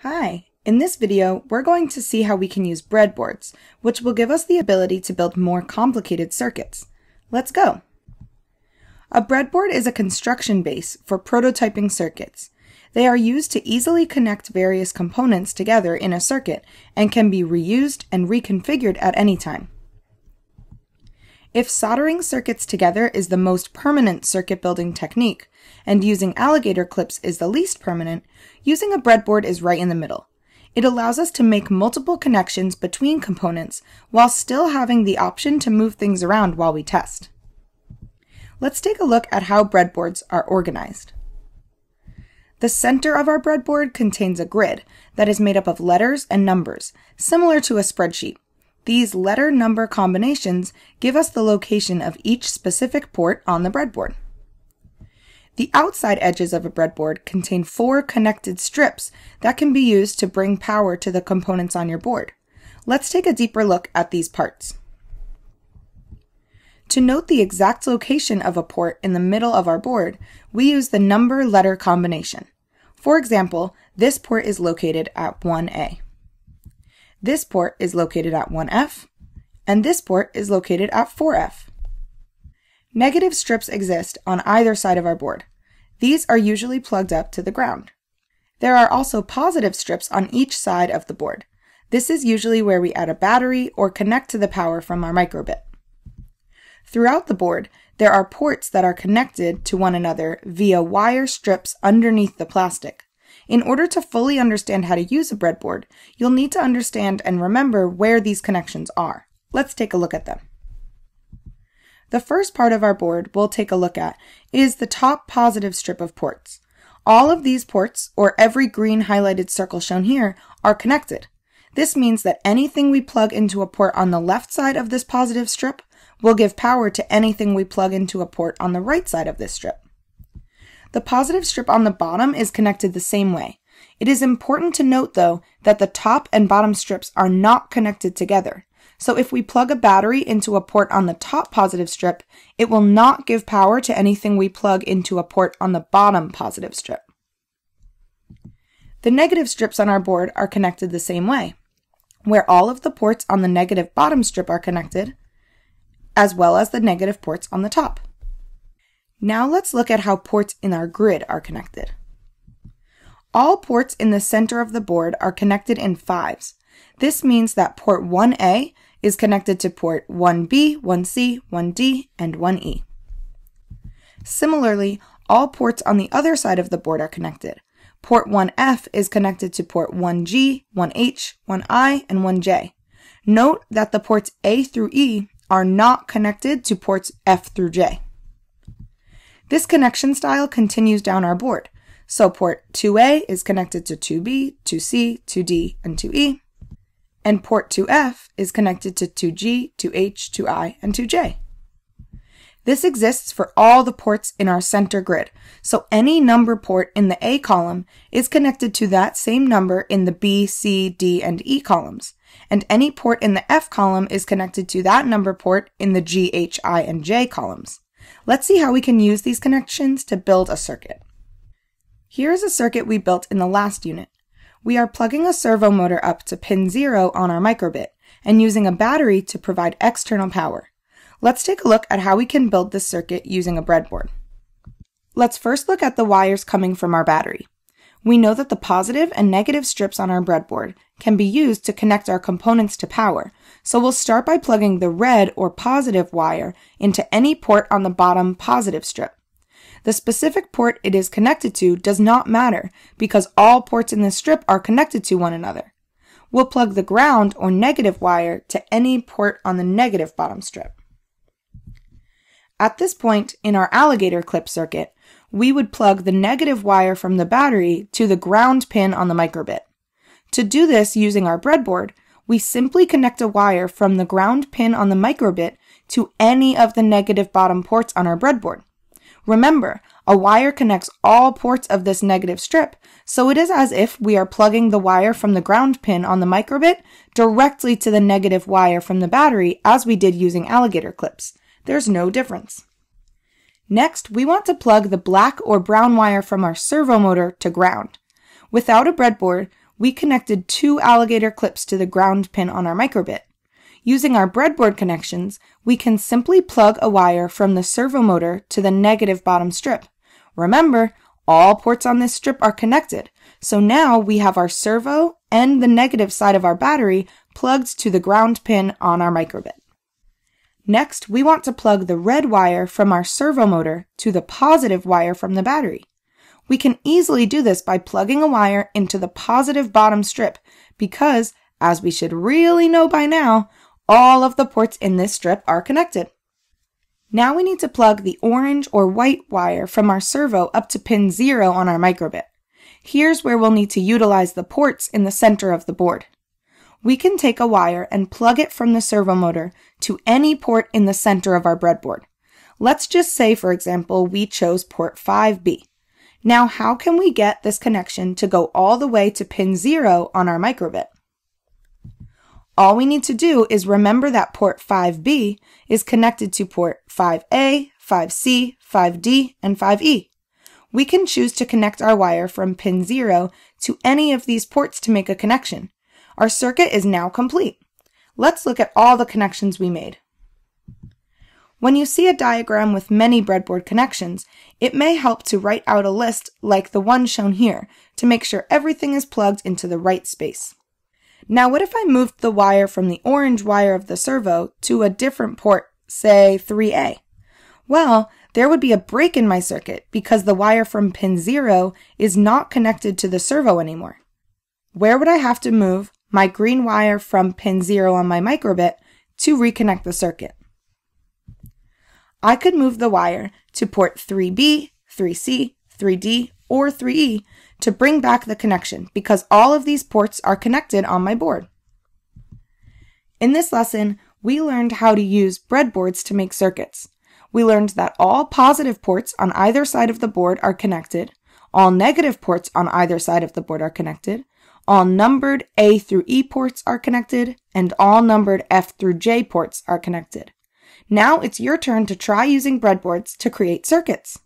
Hi! In this video, we're going to see how we can use breadboards, which will give us the ability to build more complicated circuits. Let's go! A breadboard is a construction base for prototyping circuits. They are used to easily connect various components together in a circuit and can be reused and reconfigured at any time. If soldering circuits together is the most permanent circuit building technique, and using alligator clips is the least permanent, using a breadboard is right in the middle. It allows us to make multiple connections between components while still having the option to move things around while we test. Let's take a look at how breadboards are organized. The center of our breadboard contains a grid that is made up of letters and numbers, similar to a spreadsheet. These letter-number combinations give us the location of each specific port on the breadboard. The outside edges of a breadboard contain 4 connected strips that can be used to bring power to the components on your board. Let's take a deeper look at these parts. To note the exact location of a port in the middle of our board, we use the number-letter combination. For example, this port is located at 1A. This port is located at 1F, and this port is located at 4F. Negative strips exist on either side of our board. These are usually plugged up to the ground. There are also positive strips on each side of the board. This is usually where we add a battery or connect to the power from our microbit. Throughout the board, there are ports that are connected to one another via wire strips underneath the plastic. In order to fully understand how to use a breadboard, you'll need to understand and remember where these connections are. Let's take a look at them. The first part of our board we'll take a look at is the top positive strip of ports. All of these ports, or every green highlighted circle shown here, are connected. This means that anything we plug into a port on the left side of this positive strip will give power to anything we plug into a port on the right side of this strip. The positive strip on the bottom is connected the same way. It is important to note, though, that the top and bottom strips are not connected together. So if we plug a battery into a port on the top positive strip, it will not give power to anything we plug into a port on the bottom positive strip. The negative strips on our board are connected the same way, where all of the ports on the negative bottom strip are connected, as well as the negative ports on the top. Now let's look at how ports in our grid are connected. All ports in the center of the board are connected in 5s. This means that port 1A is connected to port 1B, 1C, 1D, and 1E. Similarly, all ports on the other side of the board are connected. Port 1F is connected to port 1G, 1H, 1I, and 1J. Note that the ports A through E are not connected to ports F through J. This connection style continues down our board, so port 2A is connected to 2B, 2C, 2D, and 2E, and port 2F is connected to 2G, 2H, 2I, and 2J. This exists for all the ports in our center grid, so any number port in the A column is connected to that same number in the B, C, D, and E columns, and any port in the F column is connected to that number port in the G, H, I, and J columns. Let's see how we can use these connections to build a circuit. Here is a circuit we built in the last unit. We are plugging a servo motor up to pin 0 on our microbit and using a battery to provide external power. Let's take a look at how we can build this circuit using a breadboard. Let's first look at the wires coming from our battery. We know that the positive and negative strips on our breadboard can be used to connect our components to power, so we'll start by plugging the red or positive wire into any port on the bottom positive strip. The specific port it is connected to does not matter because all ports in this strip are connected to one another. We'll plug the ground or negative wire to any port on the negative bottom strip. At this point in our alligator clip circuit, we would plug the negative wire from the battery to the ground pin on the microbit. To do this using our breadboard, we simply connect a wire from the ground pin on the microbit to any of the negative bottom ports on our breadboard. Remember, a wire connects all ports of this negative strip, so it is as if we are plugging the wire from the ground pin on the microbit directly to the negative wire from the battery as we did using alligator clips. There's no difference. Next, we want to plug the black or brown wire from our servo motor to ground. Without a breadboard, we connected 2 alligator clips to the ground pin on our microbit. Using our breadboard connections, we can simply plug a wire from the servo motor to the negative bottom strip. Remember, all ports on this strip are connected, so now we have our servo and the negative side of our battery plugged to the ground pin on our microbit. Next, we want to plug the red wire from our servo motor to the positive wire from the battery. We can easily do this by plugging a wire into the positive bottom strip because, as we should really know by now, all of the ports in this strip are connected. Now we need to plug the orange or white wire from our servo up to pin 0 on our microbit. Here's where we'll need to utilize the ports in the center of the board. We can take a wire and plug it from the servo motor to any port in the center of our breadboard. Let's just say, for example, we chose port 5B. Now, how can we get this connection to go all the way to pin 0 on our microbit? All we need to do is remember that port 5B is connected to port 5A, 5C, 5D, and 5E. We can choose to connect our wire from pin 0 to any of these ports to make a connection. Our circuit is now complete. Let's look at all the connections we made. When you see a diagram with many breadboard connections, it may help to write out a list like the one shown here to make sure everything is plugged into the right space. Now, what if I moved the wire from the orange wire of the servo to a different port, say 3A? Well, there would be a break in my circuit because the wire from pin 0 is not connected to the servo anymore. Where would I have to move my green wire from pin 0 on my microbit to reconnect the circuit? I could move the wire to port 3B, 3C, 3D, or 3E to bring back the connection because all of these ports are connected on my board. In this lesson, we learned how to use breadboards to make circuits. We learned that all positive ports on either side of the board are connected, all negative ports on either side of the board are connected, all numbered A through E ports are connected, and all numbered F through J ports are connected. Now it's your turn to try using breadboards to create circuits.